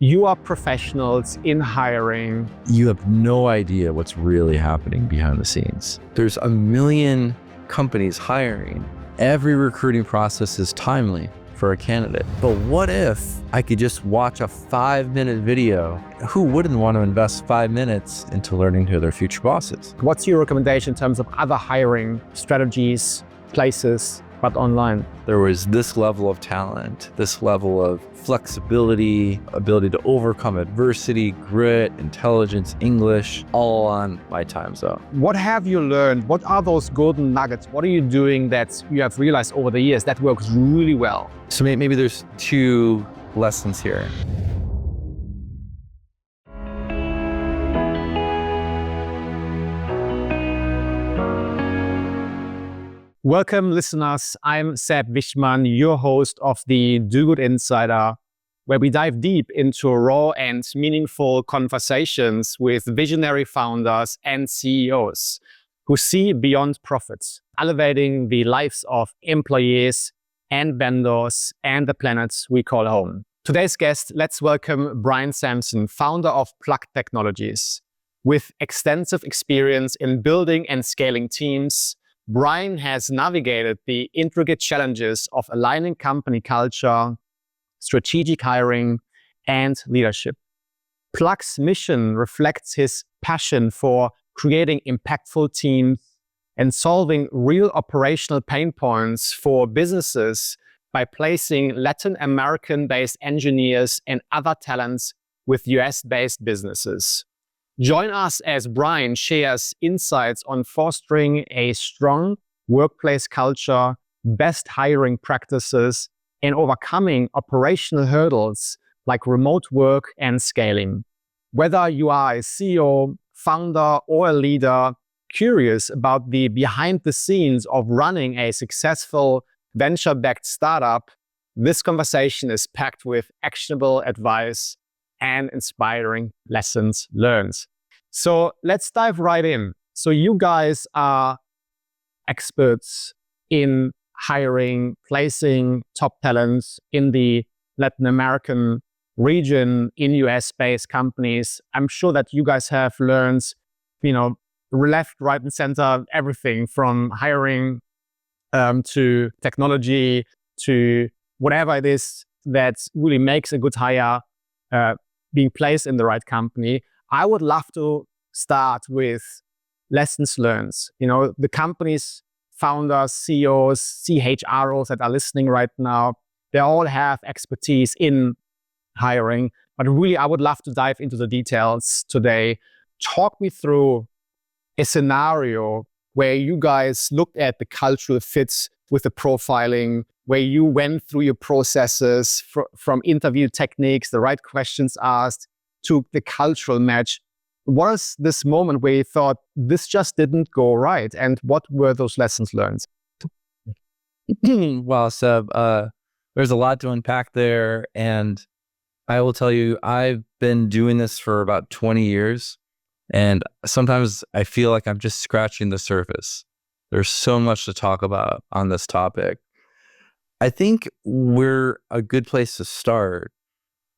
You are professionals in hiring. You have no idea what's really happening behind the scenes. There's a million companies hiring. Every recruiting process is timely for a candidate. But what if I could just watch a 5-minute video? Who wouldn't want to invest 5 minutes into learning who their future boss is? What's your recommendation in terms of other hiring strategies, places, but online? There was this level of talent, this level of flexibility, ability to overcome adversity, grit, intelligence, English, all on my time zone. What have you learned? What are those golden nuggets? What are you doing that you have realized over the years that works really well? So maybe there's 2 lessons here. Welcome, listeners. I'm Seb Wichmann, your host of the Do Good Insider, where we dive deep into raw and meaningful conversations with visionary founders and CEOs who see beyond profits, elevating the lives of employees and vendors and the planets we call home. Today's guest, let's welcome Brian Samson, founder of Pluck Technologies. With extensive experience in building and scaling teams, Brian has navigated the intricate challenges of aligning company culture, strategic hiring, and leadership. Pluck's mission reflects his passion for creating impactful teams and solving real operational pain points for businesses by placing Latin American-based engineers and other talents with US-based businesses. Join us as Brian shares insights on fostering a strong workplace culture, best hiring practices, and overcoming operational hurdles like remote work and scaling. Whether you are a CEO, founder, or a leader curious about the behind the scenes of running a successful venture-backed startup, this conversation is packed with actionable advice and inspiring lessons learned. So let's dive right in. So you guys are experts in hiring, placing top talents in the Latin American region, in US-based companies. I'm sure that you guys have learned, left, right, and center, everything from hiring to technology to whatever it is that really makes a good hire being placed in the right company. I would love to start with lessons learned. The companies, founders, CEOs, CHROs that are listening right now, they all have expertise in hiring, but really I would love to dive into the details today. Talk me through a scenario where you guys looked at the cultural fits with the profiling, where you went through your processes from interview techniques, the right questions asked, to the cultural match. What is this moment where you thought this just didn't go right? And what were those lessons learned? Wow, Seb, there's a lot to unpack there. And I will tell you, I've been doing this for about 20 years. And sometimes I feel like I'm just scratching the surface. There's so much to talk about on this topic. I think where a good place to start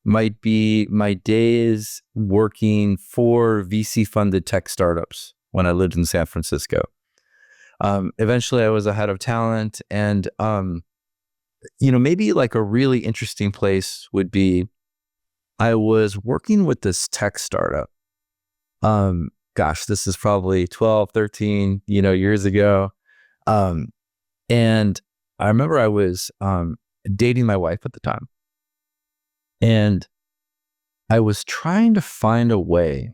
might be my days working for VC-funded tech startups when I lived in San Francisco. Eventually, I was a head of talent, and maybe like a really interesting place would be I was working with this tech startup. This is probably 12, 13, years ago. And I remember I was dating my wife at the time. And I was trying to find a way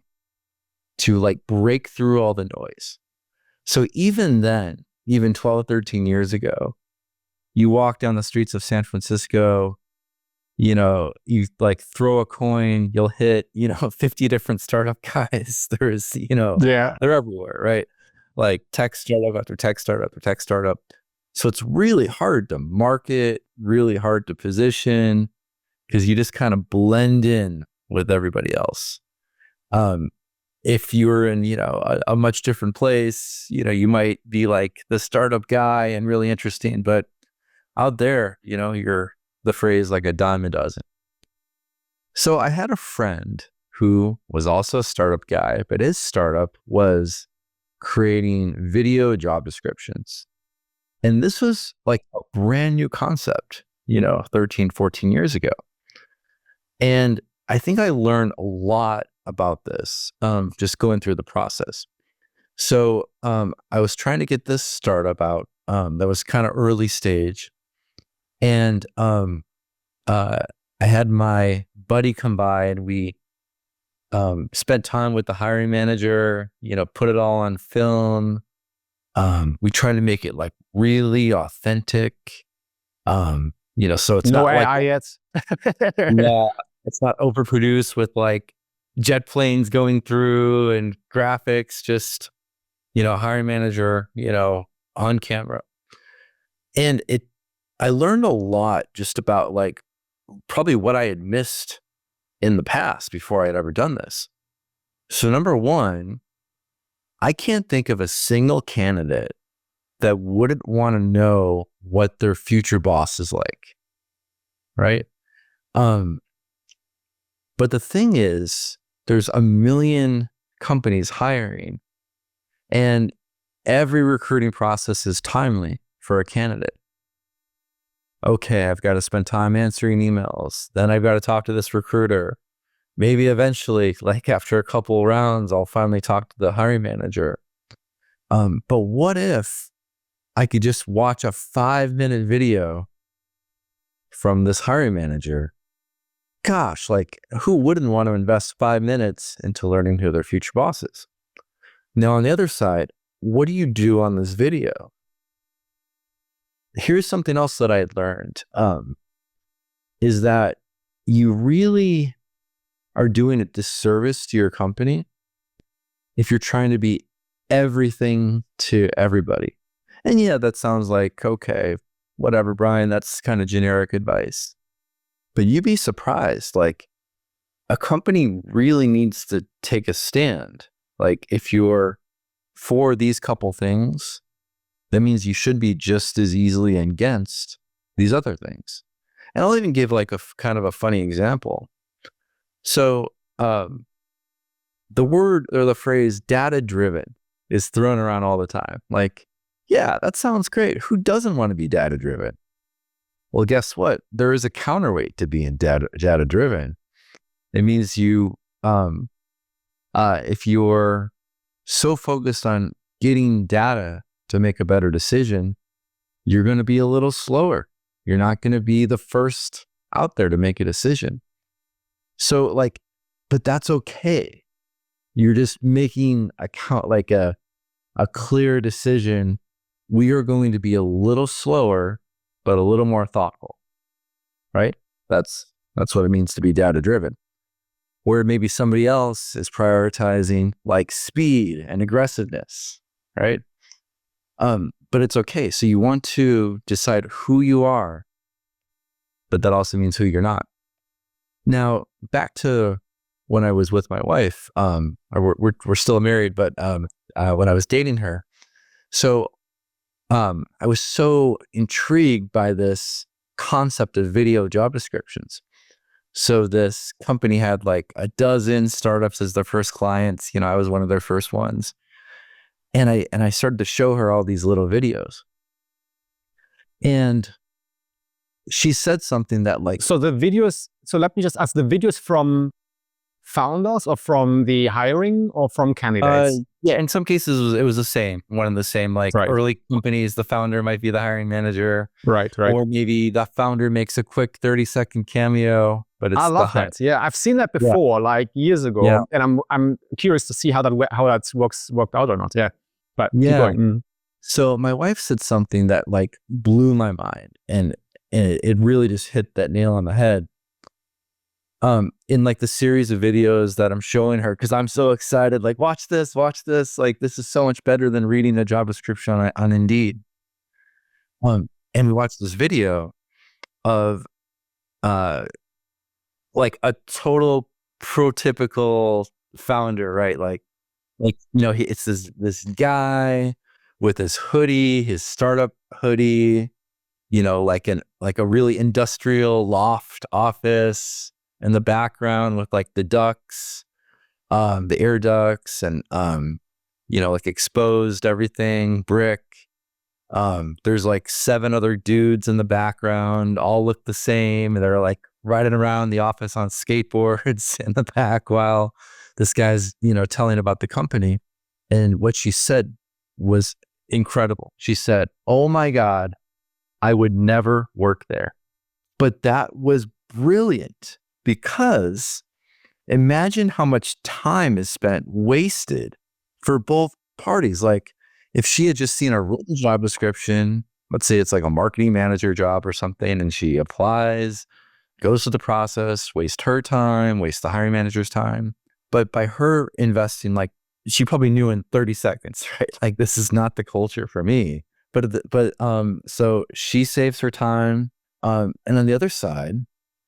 to break through all the noise. So even then, even 12, 13 years ago, you walk down the streets of San Francisco, you throw a coin, you'll hit, 50 different startup guys. There's, they're everywhere, right? Like tech startup after tech startup after tech startup. So it's really hard to market, really hard to position, because you just kind of blend in with everybody else. If you're in, a much different place, you might be like the startup guy and really interesting, but out there, you're the phrase like a dime a dozen. So I had a friend who was also a startup guy, but his startup was creating video job descriptions. And this was like a brand new concept, 13, 14 years ago. And I think I learned a lot about this, just going through the process. So I was trying to get this startup out that was kind of early stage. And I had my buddy come by, and we spent time with the hiring manager, put it all on film. We tried to make it like really authentic. So it's No not like, AI yet. yeah, it's not overproduced with like jet planes going through and graphics, just, hiring manager, on camera. And I learned a lot just about like probably what I had missed in the past before I had ever done this. So number one, I can't think of a single candidate that wouldn't want to know what their future boss is like, right? But the thing is, there's a million companies hiring, and every recruiting process is timely for a candidate. Okay, I've got to spend time answering emails. Then I've got to talk to this recruiter. Maybe eventually, like after a couple of rounds, I'll finally talk to the hiring manager. But what if I could just watch a 5-minute video from this hiring manager? Gosh, like who wouldn't want to invest 5 minutes into learning who their future boss is? Now, on the other side, what do you do on this video? Here's something else that I had learned, is that you really are doing a disservice to your company if you're trying to be everything to everybody. And yeah, that sounds like, okay, whatever, Brian, that's kind of generic advice. But you'd be surprised, like a company really needs to take a stand. Like if you're for these couple things, that means you should be just as easily against these other things. And I'll even give like a kind of a funny example. So the word or the phrase data driven is thrown around all the time. Like, yeah, that sounds great. Who doesn't want to be data driven? Well, guess what? There is a counterweight to being data driven. It means you, if you're so focused on getting data to make a better decision, you're going to be a little slower. You're not going to be the first out there to make a decision. So like, but that's okay. You're just making a clear decision. We are going to be a little slower, but a little more thoughtful, right? That's what it means to be data driven. Where maybe somebody else is prioritizing like speed and aggressiveness, right? But it's okay. So you want to decide who you are, but that also means who you're not. Now, back to when I was with my wife, we're still married, but when I was dating her, so I was so intrigued by this concept of video job descriptions. So this company had like a dozen startups as their first clients. I was one of their first ones. And I started to show her all these little videos. And she said something that like... So let me just ask, the videos from founders or from the hiring or from candidates? Yeah, in some cases it was the same. One of the same, like right. Early companies, the founder might be the hiring manager. Right. Or maybe the founder makes a quick 30-second cameo, but it's I love that. Yeah, I've seen that before, like years ago, and I'm curious to see how that worked out or not. Yeah, but keep going. So my wife said something that like blew my mind, and it really just hit that nail on the head. In like the series of videos that I'm showing her, because I'm so excited, like watch this, like this is so much better than reading a job description on Indeed. And we watched this video of like a total prototypical founder, right? Like it's this guy with his hoodie, his startup hoodie, like a really industrial loft office. in the background with like the ducts, the air ducts, and like exposed everything, brick. There's like 7 other dudes in the background, all look the same, and they're like riding around the office on skateboards in the back while this guy's, telling about the company. And what she said was incredible. She said, "Oh my God, I would never work there." But that was brilliant, because imagine how much time is spent wasted for both parties. Like, if she had just seen a written job description, let's say it's like a marketing manager job or something, and she applies, goes through the process, waste her time, waste the hiring manager's time. But by her investing, like, she probably knew in 30 seconds, right? Like, this is not the culture for me. So she saves her time. And on the other side,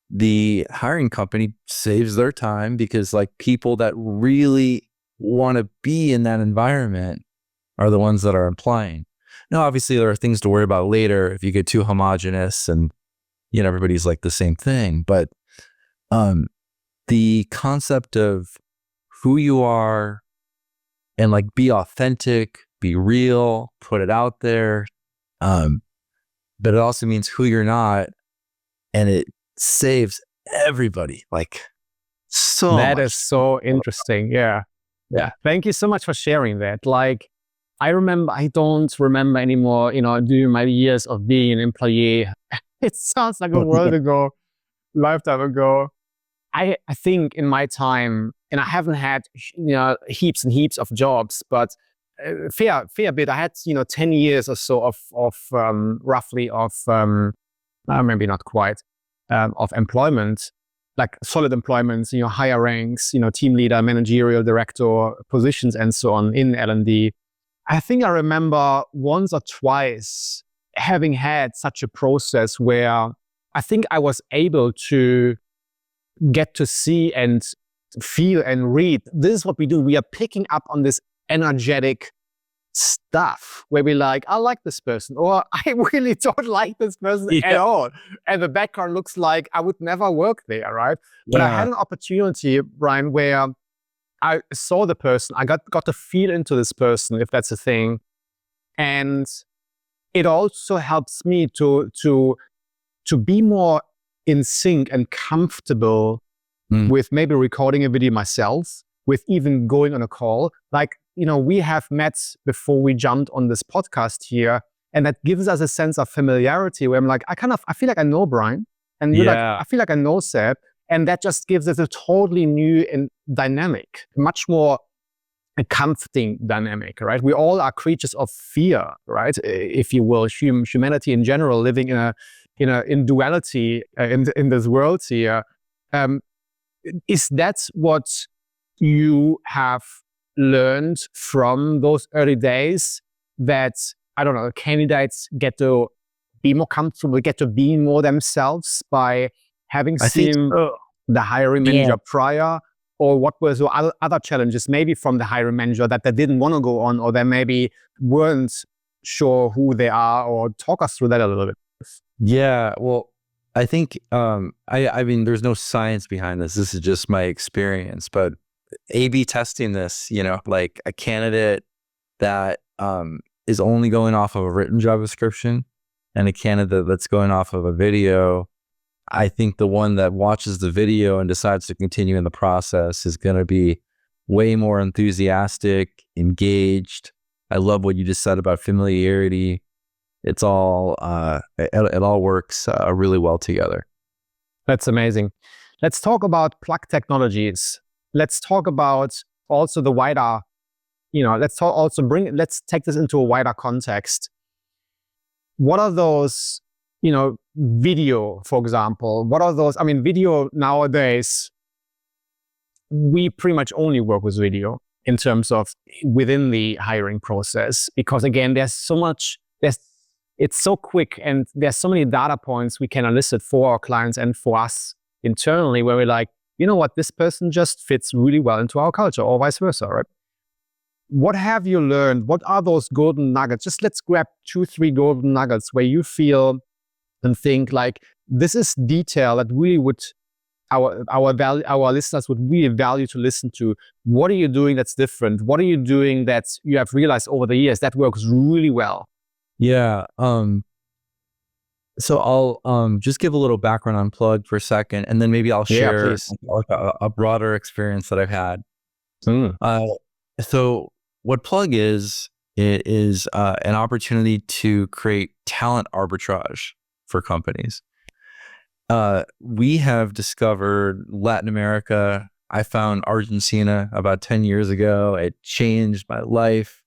the hiring company saves their time, because like people that really want to be in that environment are the ones that are applying. Now, obviously, there are things to worry about later if you get too homogenous and everybody's like the same thing. But the concept of who you are and like be authentic, be real, put it out there. But it also means who you're not, and it saves everybody like so much. That is so interesting. Yeah. Thank you so much for sharing that. Like, I don't remember anymore, during my years of being an employee. It sounds like a world ago, lifetime ago. I think in my time, and I haven't had, heaps and heaps of jobs, but fair bit. I had, 10 years or so of roughly of, maybe not quite, of employment, like solid employments, higher ranks, team leader, managerial director positions, and so on in L&D. I think I remember once or twice having had such a process where I think I was able to get to see and feel and read. This is what we do. We are picking up on this energetic stuff where we're like, I like this person, or I really don't like this person at all. And the background looks like I would never work there, right? But I had an opportunity, Brian, where I saw the person, I got to feel into this person, if that's a thing. And it also helps me to be more in sync and comfortable with maybe recording a video myself, with even going on a call. Like, we have met before we jumped on this podcast here, and that gives us a sense of familiarity where I'm like, I feel like I know Brian, and you're like, I feel like I know Seb. And that just gives us a totally new and dynamic, much more a comforting dynamic, right? We all are creatures of fear, right? If you will, humanity in general, living in duality in this world here. Is that what you have learned from those early days, that, I don't know, candidates get to be more comfortable, get to be more themselves by having seen the hiring manager prior? Or what were the other challenges maybe from the hiring manager that they didn't want to go on, or they maybe weren't sure who they are? Or talk us through that a little bit. Yeah, well, I think, I mean, there's no science behind this. This is just my experience, but A/B testing this, like a candidate that is only going off of a written job description and a candidate that's going off of a video. I think the one that watches the video and decides to continue in the process is going to be way more enthusiastic, engaged. I love what you just said about familiarity. It's all, it all works really well together. That's amazing. Let's talk about Pluck Technologies. Let's talk about also the wider, let's take this into a wider context. What are those, video, for example, what are those? I mean, video nowadays, we pretty much only work with video in terms of within the hiring process, because again, there's so much, it's so quick, and there's so many data points we can elicit for our clients and for us internally, where we're like, you know what, this person just fits really well into our culture, or vice versa, right? What have you learned? What are those golden nuggets? Just let's grab 2-3 golden nuggets where you feel and think like, this is detail that really would our listeners would really value to listen to. What are you doing that's different? What are you doing that you have realized over the years that works really well? Yeah. So I'll just give a little background on Plug for a second, and then maybe I'll Yeah, share please. like a broader experience that I've had. Mm. So what Plug is, it is an opportunity to create talent arbitrage for companies. We have discovered Latin America. I found Argentina about 10 years ago. It changed my life.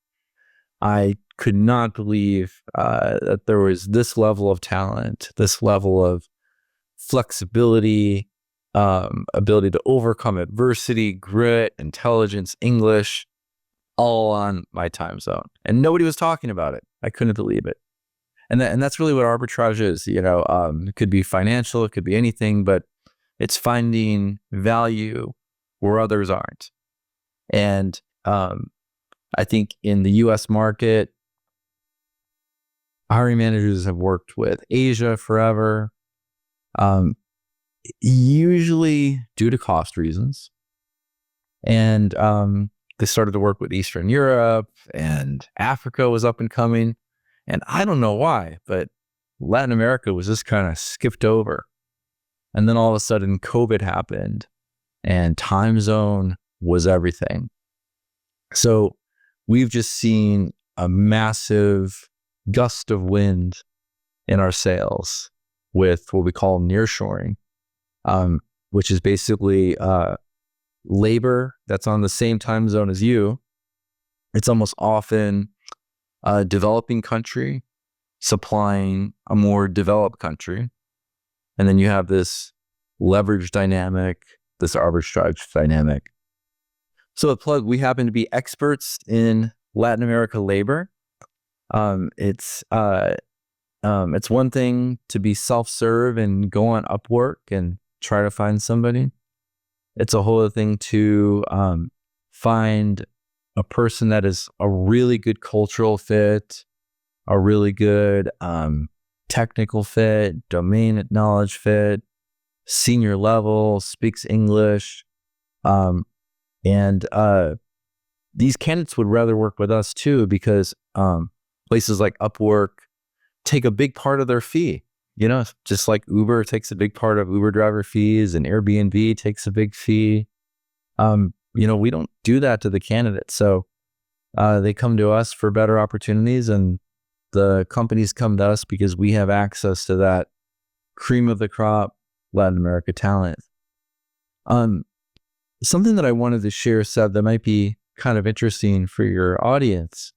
I could not believe that there was this level of talent, this level of flexibility, ability to overcome adversity, grit, intelligence, English, all on my time zone. And nobody was talking about it. I couldn't believe it. And that's really what arbitrage is. It could be financial, it could be anything, but it's finding value where others aren't. And I think in the US market, hiring managers have worked with Asia forever, usually due to cost reasons. And they started to work with Eastern Europe, and Africa was up and coming. And I don't know why, but Latin America was just kind of skipped over. And then all of a sudden COVID happened and time zone was everything. So we've just seen a massive gust of wind in our sales with what we call nearshoring, which is basically labor that's on the same time zone as you. It's almost often a developing country supplying a more developed country. And then you have this leverage dynamic, this arbitrage dynamic. So at Plug, we happen to be experts in Latin America labor. It's one thing to be self-serve and go on Upwork and try to find somebody. It's a whole other thing to find a person that is a really good cultural fit, a really good technical fit, domain knowledge fit, senior level, speaks English. And these candidates would rather work with us too, because places like Upwork take a big part of their fee. Just like Uber takes a big part of Uber driver fees, and Airbnb takes a big fee. We don't do that to the candidates. So they come to us for better opportunities, and the companies come to us because we have access to that cream of the crop Latin America talent. Something that I wanted to share, Seb, that might be kind of interesting for your audience.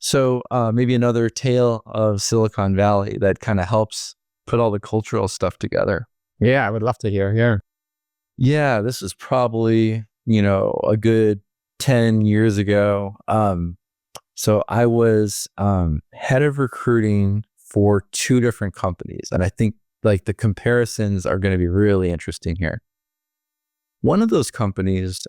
So maybe another tale of Silicon Valley that kind of helps put all the cultural stuff together. Yeah, I would love to hear. Yeah. Yeah, this is probably, a good 10 years ago. So I was head of recruiting for 2 different companies. And I think like the comparisons are going to be really interesting here. One of those companies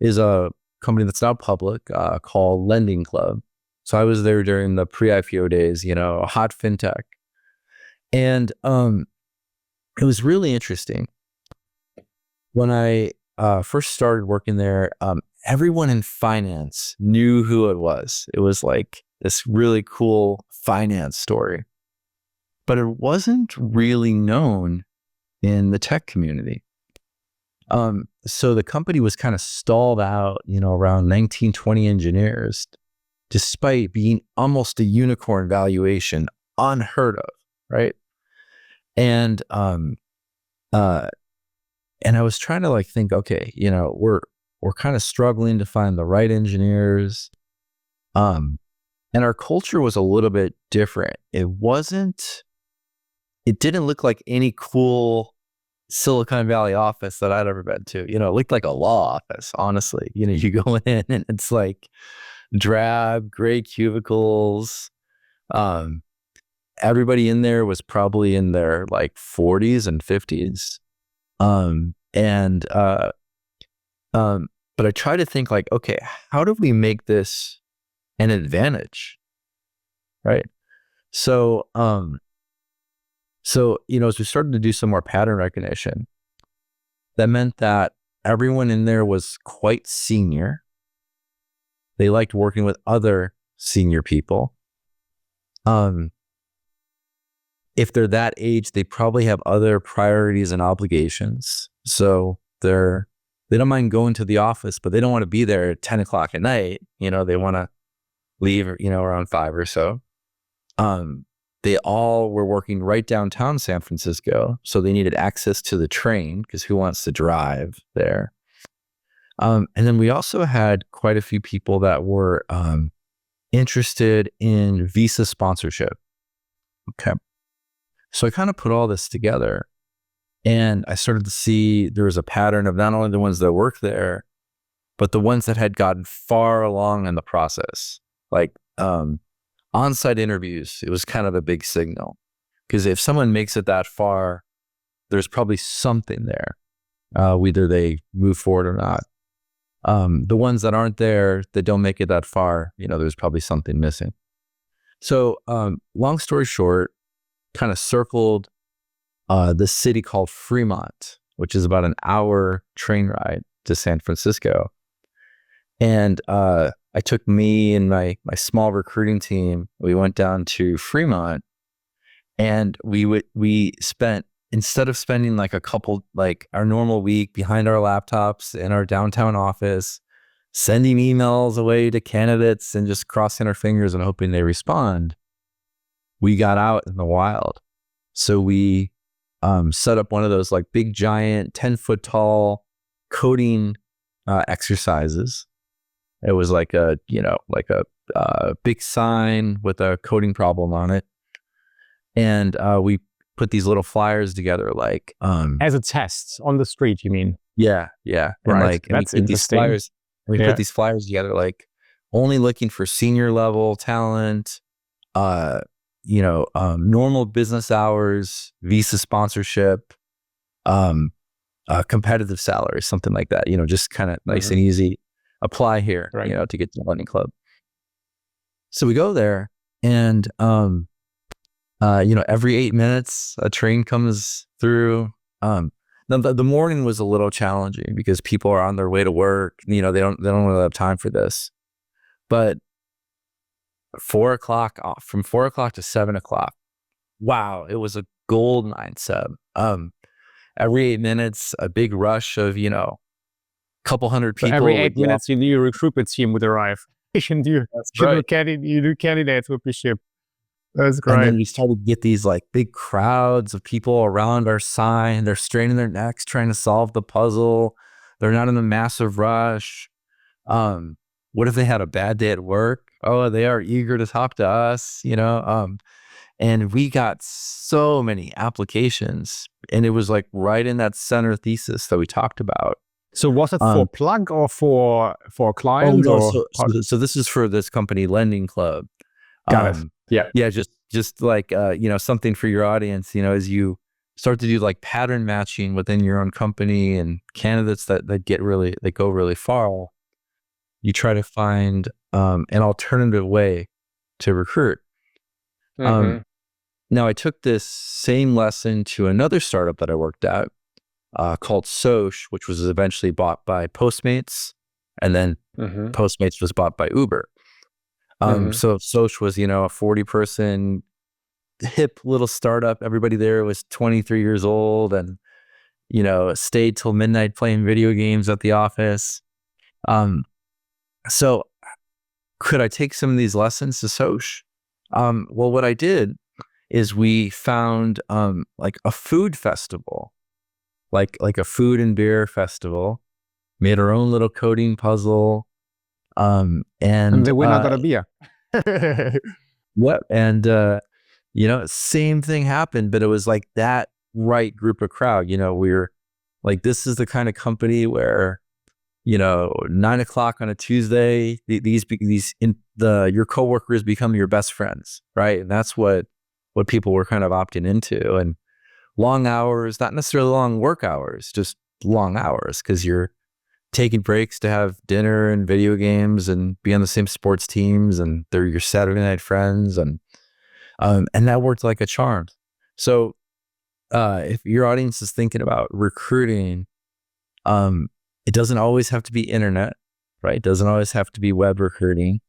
is a company that's now public called Lending Club. So I was there during the pre-IPO days, hot fintech. And it was really interesting. When I first started working there, everyone in finance knew who it was. It was like this really cool finance story. But it wasn't really known in the tech community. So the company was kind of stalled out, around 19, 20 engineers, despite being almost a unicorn valuation, unheard of, right? And I was trying to think, okay, we're kind of struggling to find the right engineers. And our culture was a little bit different. It didn't look like any cool Silicon Valley office that I'd ever been to. It looked like a law office, honestly. You go in and it's like drab, gray cubicles. Everybody in there was probably in their 40s and 50s. But I try to think okay, how do we make this an advantage? Right. So, as we started to do some more pattern recognition, That meant that everyone in there was quite senior. They liked working with other senior people. If they're that age, they probably have other priorities and obligations. So they don't mind going to the office, but they don't want to be there at 10 o'clock at night. They want to leave, around 5 or so. They all were working right downtown San Francisco. So they needed access to the train, because who wants to drive there? And then we also had quite a few people that were interested in visa sponsorship. Okay. So I kind of put all this together, and I started to see there was a pattern of not only the ones that worked there, but the ones that had gotten far along in the process. Like on-site interviews, it was kind of a big signal, because if someone makes it that far, there's probably something there, whether they move forward or not. The ones that aren't there, that don't make it that far, there's probably something missing. So long story short, kind of circled the city called Fremont, which is about an hour train ride to San Francisco. And I took me and my small recruiting team, we went down to Fremont, and we spent, instead of spending like our normal week behind our laptops in our downtown office, sending emails away to candidates and just crossing our fingers and hoping they respond, we got out in the wild. So we set up one of those like big giant 10-foot tall coding exercises. It was like a big sign with a coding problem on it. And we put these little flyers together, like as a test on the street, you mean? Yeah. And right. That's interesting. We put these flyers together, like only looking for senior level talent, normal business hours, visa sponsorship, competitive salary, something like that, just kind of nice and easy. Apply here, right, to get to the Lending Club. So we go there, and every 8 minutes a train comes through. Now the morning was a little challenging because people are on their way to work. They don't really have time for this. But 4 o'clock off, from 4 o'clock to 7 o'clock. Wow, it was a gold mine, Seb. Every 8 minutes, a big rush of, couple hundred people. So every 8 minutes, your new recruitment team would arrive. You do candidates would be shipped. That's great. And then we started to get these like big crowds of people around our sign. They're straining their necks trying to solve the puzzle. They're not in a massive rush. What if they had a bad day at work? Oh, they are eager to talk to us, and we got so many applications, and it was like right in that center thesis that we talked about. So was it for Pluck or for clients? Oh, no, so this is for this company, Lending Club. Got it. Yeah. Just like, something for your audience, as you start to do like pattern matching within your own company and candidates that go really far, you try to find an alternative way to recruit. Now I took this same lesson to another startup that I worked at, called Soch, which was eventually bought by Postmates, and then Postmates was bought by Uber. So Soch was, a 40-person hip little startup. Everybody there was 23 years old and, stayed till midnight playing video games at the office. So could I take some of these lessons to Soch? Well, what I did is we found like a food festival, like a food and beer festival, made our own little coding puzzle. And the winner got a beer. What? And, same thing happened, but it was like that right group of crowd. We were like, this is the kind of company where, 9 o'clock on a Tuesday, your coworkers become your best friends, right? And that's what people were kind of opting into. And long hours, not necessarily long work hours, just long hours, because you're taking breaks to have dinner and video games and be on the same sports teams, and they're your Saturday night friends, and that worked like a charm. So if your audience is thinking about recruiting It doesn't always have to be internet, right? It doesn't always have to be web recruiting.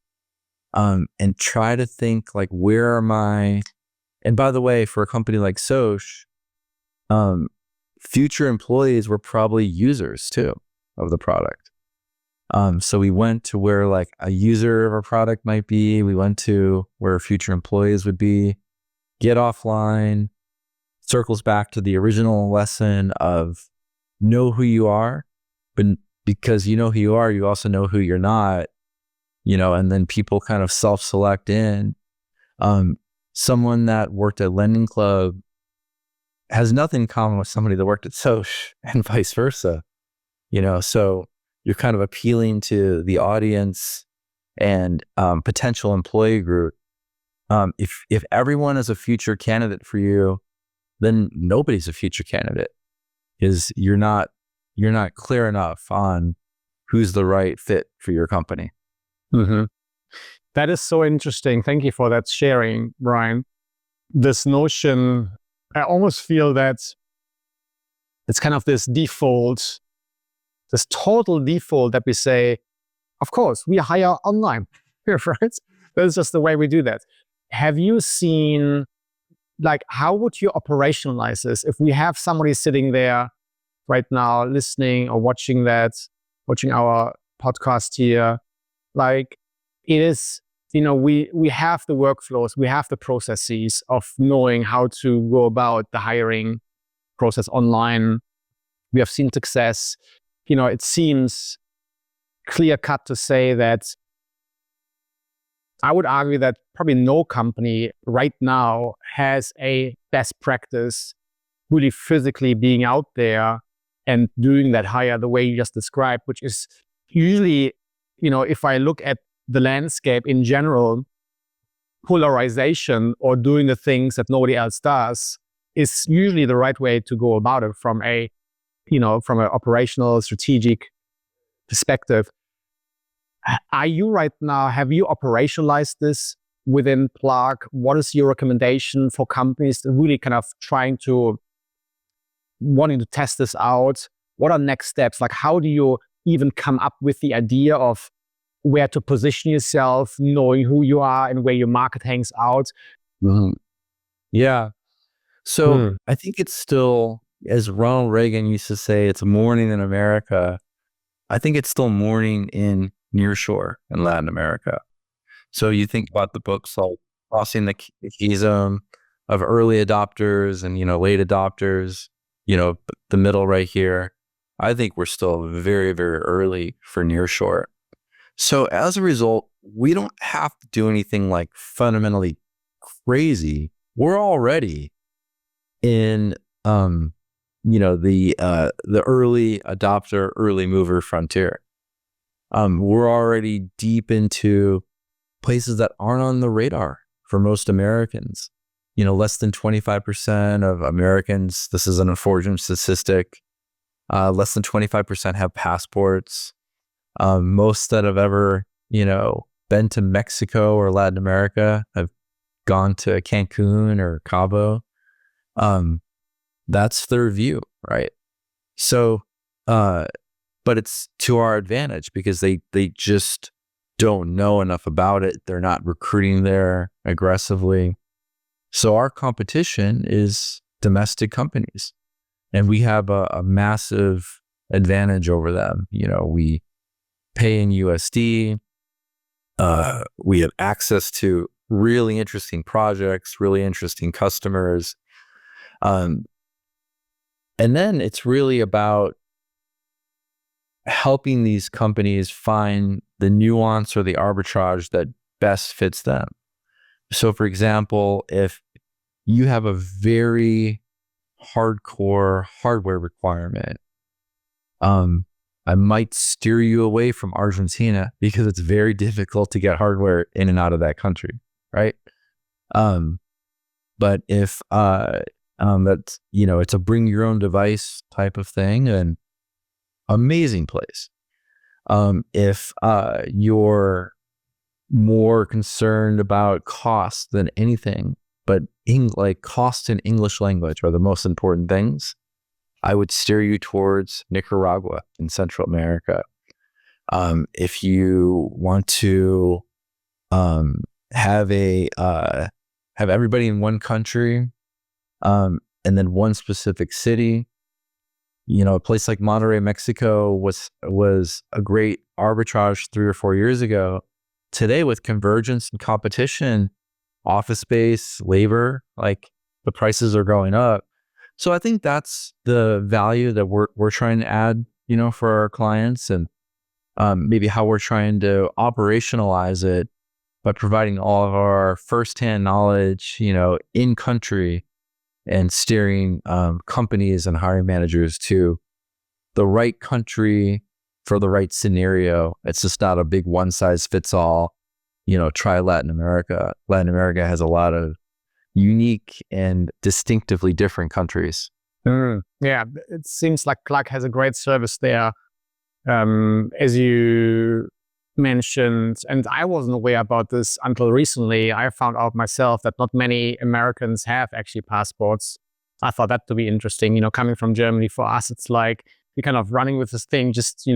And try to think like, where are my, and by the way, for a company like Soch, future employees were probably users too of the product. So we went to where like a user of our product might be. We went to where future employees would be. Get offline, circles back to the original lesson of know who you are, but because you know who you are, you also know who you're not, and then people kind of self-select in. Someone that worked at Lending Club has nothing in common with somebody that worked at Soch and vice versa, so you're kind of appealing to the audience and potential employee group. If everyone is a future candidate for you, then nobody's a future candidate, because you're not clear enough on who's the right fit for your company. Mm-hmm. That is so interesting. Thank you for that sharing, Brian. This notion, I almost feel that it's kind of this total default that we say, of course, we hire online, right? That's just the way we do that. Have you seen, like, how would you operationalize this? If we have somebody sitting there right now listening or watching our podcast here, like, it is, we have the workflows, we have the processes of knowing how to go about the hiring process online. We have seen success. It seems clear cut to say that I would argue that probably no company right now has a best practice really physically being out there and doing that hire the way you just described, which is usually, if I look at the landscape in general, polarization or doing the things that nobody else does is usually the right way to go about it from an operational, strategic perspective. Are you right now, have you operationalized this within Pluck? What is your recommendation for companies that really kind of wanting to test this out? What are next steps? Like, how do you even come up with the idea of where to position yourself, knowing who you are and where your market hangs out? Mm-hmm. Yeah. So I think it's still, as Ronald Reagan used to say, it's morning in America. I think it's still morning in Nearshore in Latin America. So you think about the books like Crossing the Chasm of early adopters and, late adopters, the middle right here. I think we're still very, very early for Nearshore. So as a result, we don't have to do anything like fundamentally crazy. We're already in, the early adopter, early mover frontier. We're already deep into places that aren't on the radar for most Americans. Less than 25% of Americans, this is an unfortunate statistic, less than 25% have passports. Most that have ever, been to Mexico or Latin America have gone to Cancun or Cabo. That's their view, right? So, but it's to our advantage because they just don't know enough about it. They're not recruiting there aggressively. So our competition is domestic companies, and we have a massive advantage over them. We pay in USD. We have access to really interesting projects, really interesting customers. And then it's really about helping these companies find the nuance or the arbitrage that best fits them. So for example, if you have a very hardcore hardware requirement, I might steer you away from Argentina because it's very difficult to get hardware in and out of that country, right? But if that's, it's a bring your own device type of thing, and amazing place. If you're more concerned about cost than anything, but cost and English language are the most important things, I would steer you towards Nicaragua in Central America. If you want to have everybody in one country, and then one specific city, a place like Monterrey, Mexico was a great arbitrage 3 or 4 years ago. Today, with convergence and competition, office space, labor, like the prices are going up. So I think that's the value that we're trying to add, for our clients, and maybe how we're trying to operationalize it by providing all of our firsthand knowledge, in country, and steering companies and hiring managers to the right country for the right scenario. It's just not a big one size fits all. Try Latin America. Latin America has a lot of unique and distinctively different countries. Yeah, it seems like Pluck has a great service there. As you mentioned, and I wasn't aware about this until recently. I found out myself that not many Americans have actually passports. I thought that to be interesting. Coming from Germany, for us, it's like we're kind of running with this thing just,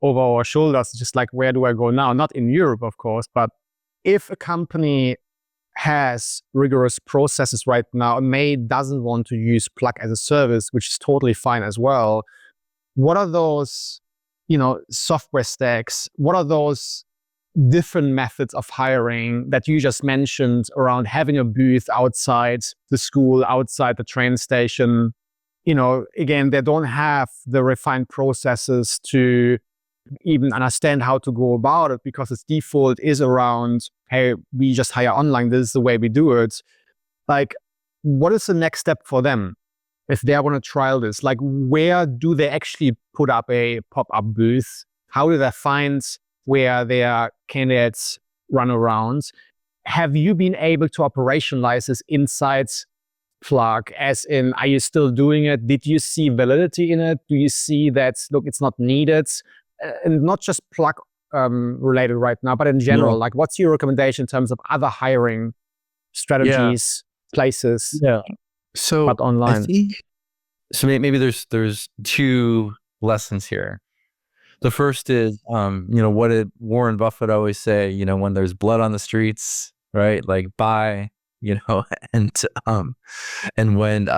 over our shoulders, just like, where do I go now? Not in Europe, of course, but if a company has rigorous processes right now and doesn't want to use Pluck as a service, which is totally fine as well, what are those software stacks? What are those different methods of hiring that you just mentioned around having a booth outside the school, outside the train station? Again, they don't have the refined processes to even understand how to go about it, because its default is around, hey, we just hire online. This is the way we do it. Like, what is the next step for them if they want to trial this? Like, where do they actually put up a pop-up booth? How do they find where their candidates run around? Have you been able to operationalize this inside Pluck? As in, are you still doing it? Did you see validity in it? Do you see that, look, it's not needed? And not just Pluck related right now, but in general, like, what's your recommendation in terms of other hiring strategies, places? Yeah. So but online. I think, so maybe there's 2 lessons here. The first is, what did Warren Buffett always say? When there's blood on the streets, right? Like, buy, and when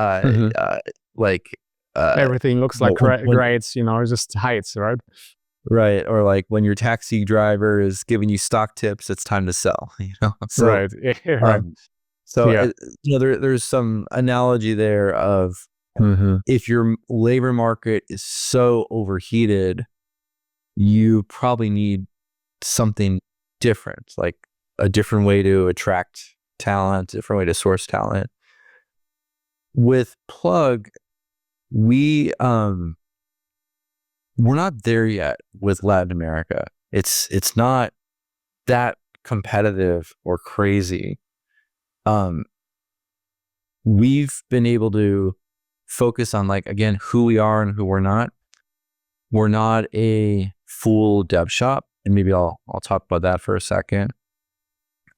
everything looks like grades, just heights, right? Right. Or like when your taxi driver is giving you stock tips, it's time to sell, So, right. Right. There's some analogy there of if your labor market is so overheated, you probably need something different, like a different way to attract talent, different way to source talent. With Plug, we're not there yet with Latin America. It's not that competitive or crazy. We've been able to focus on, like, again, who we are and who we're not. We're not a full dev shop, and maybe I'll talk about that for a second.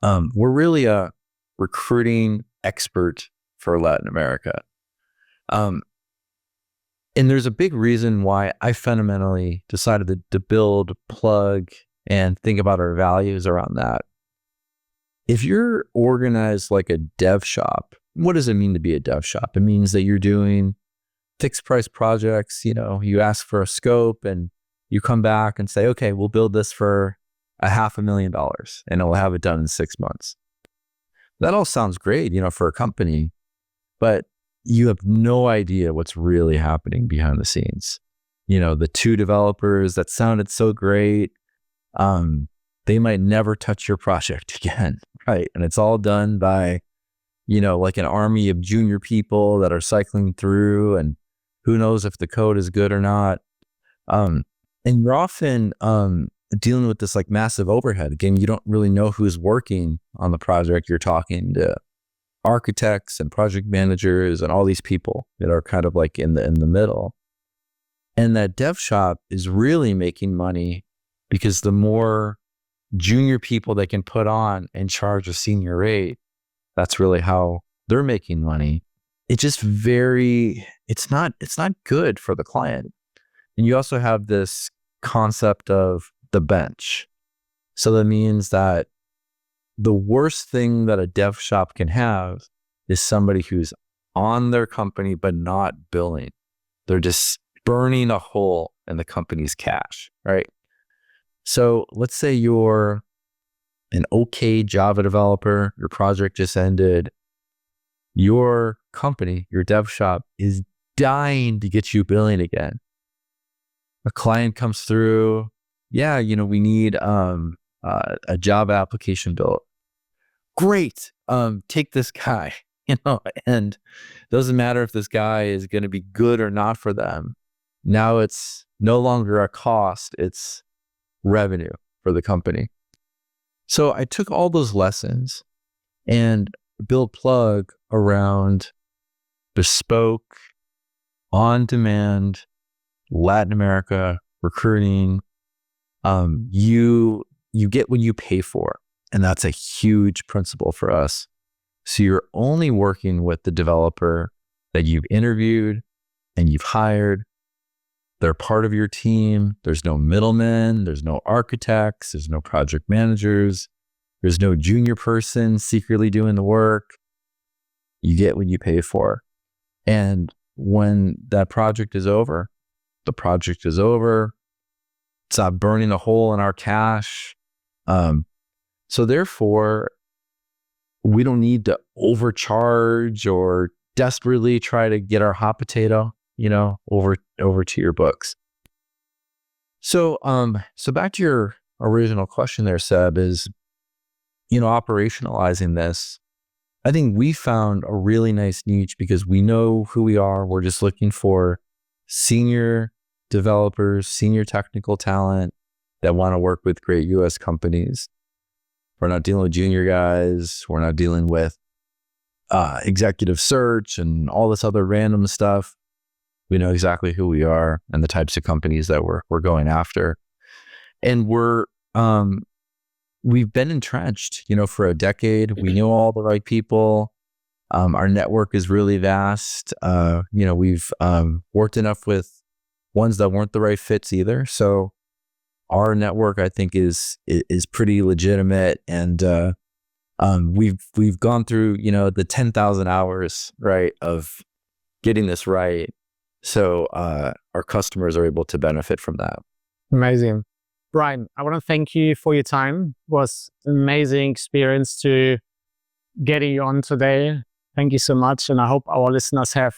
We're really a recruiting expert for Latin America. And there's a big reason why I fundamentally decided to build Plug and think about our values around that. If you're organized like a dev shop, what does it mean to be a dev shop? It means that you're doing fixed price projects. You ask for a scope and you come back and say, okay, we'll build this for $500,000 and we'll have it done in 6 months. That all sounds great, for a company, but you have no idea what's really happening behind the scenes. The 2 developers that sounded so great, they might never touch your project again, right? And it's all done by, like an army of junior people that are cycling through, and who knows if the code is good or not. And you're often dealing with this like massive overhead. Again, you don't really know who's working on the project. You're talking to architects and project managers and all these people that are kind of like in the middle. And that dev shop is really making money because the more junior people they can put on and charge a senior rate, that's really how they're making money. it's not good for the client. And you also have this concept of the bench. So that means that the worst thing that a dev shop can have is somebody who's on their company but not billing. They're just burning a hole in the company's cash, right? So let's say you're an okay Java developer, your project just ended, your company, your dev shop is dying to get you billing again. A client comes through, yeah, we need a Java application built. Great, take this guy, and it doesn't matter if this guy is going to be good or not for them. Now it's no longer a cost, it's revenue for the company. So I took all those lessons and built Plug around bespoke, on-demand, Latin America recruiting. You get what you pay for, and that's a huge principle for us. So you're only working with the developer that you've interviewed and you've hired. They're part of your team. There's no middlemen. There's no architects. There's no project managers. There's no junior person secretly doing the work. You get what you pay for. And when that project is over, the project is over. It's not burning a hole in our cash. So therefore, we don't need to overcharge or desperately try to get our hot potato, over to your books. So back to your original question there, Seb, is, operationalizing this. I think we found a really nice niche because we know who we are. We're just looking for senior developers, senior technical talent that want to work with great US companies. We're not dealing with junior guys. We're not dealing with executive search and all this other random stuff. We know exactly who we are and the types of companies that we're going after. And we've been entrenched, for a decade. We know all the right people. Our network is really vast. We've worked enough with ones that weren't the right fits either. So our network, I think, is pretty legitimate, and we've gone through the 10,000 hours, right, of getting this right. So our customers are able to benefit from that. Amazing. Brian, I want to thank you for your time. It was an amazing experience to getting you on today. Thank you so much. And I hope our listeners have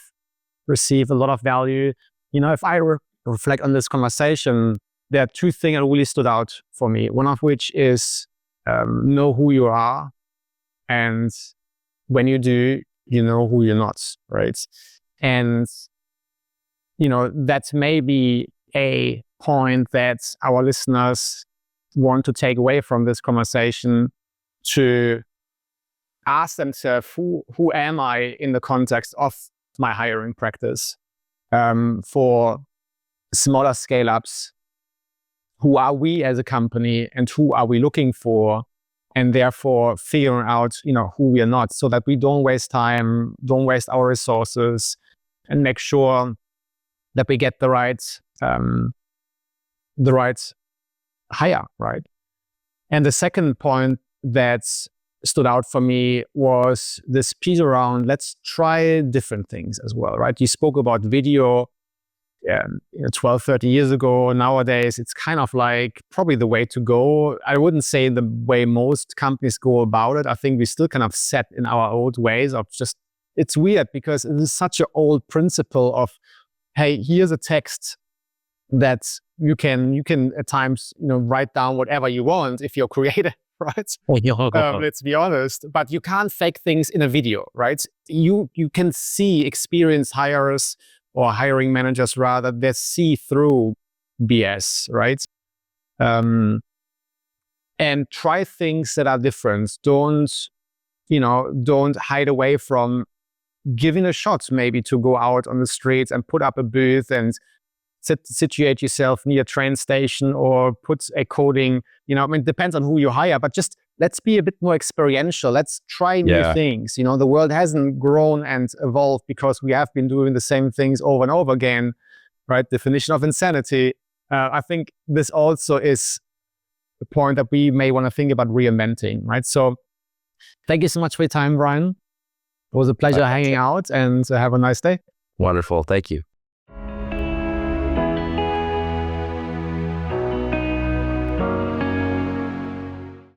received a lot of value. If I reflect on this conversation, there are two things that really stood out for me. One of which is know who you are. And when you do, you know who you're not, right? And, that's maybe a point that our listeners want to take away from this conversation, to ask themselves, who am I in the context of my hiring practice? For smaller scale-ups, who are we as a company and who are we looking for? And therefore figuring out, who we are not, so that we don't waste time, don't waste our resources, and make sure that we get the right hire, right? And the second point that stood out for me was this piece around, let's try different things as well, right? You spoke about video 12, 30 years ago. Nowadays, it's kind of like probably the way to go. I wouldn't say the way most companies go about it. I think we still kind of set in our old ways of just, it's weird because it is such an old principle of, hey, here's a text that you can at times, write down whatever you want if you're creative, right? Let's be honest, but you can't fake things in a video, right? You can see experienced hires or hiring managers rather, that see through BS, right? And try things that are different. Don't hide away from giving a shot, maybe to go out on the streets and put up a booth and situate yourself near a train station, or put a coding, it depends on who you hire, but just let's be a bit more experiential. Let's try new things. You know, the world hasn't grown and evolved because we have been doing the same things over and over again, right? Definition of insanity. I think this also is the point that we may want to think about reinventing, right? So thank you so much for your time, Brian. It was a pleasure hanging out, and have a nice day. Wonderful. Thank you.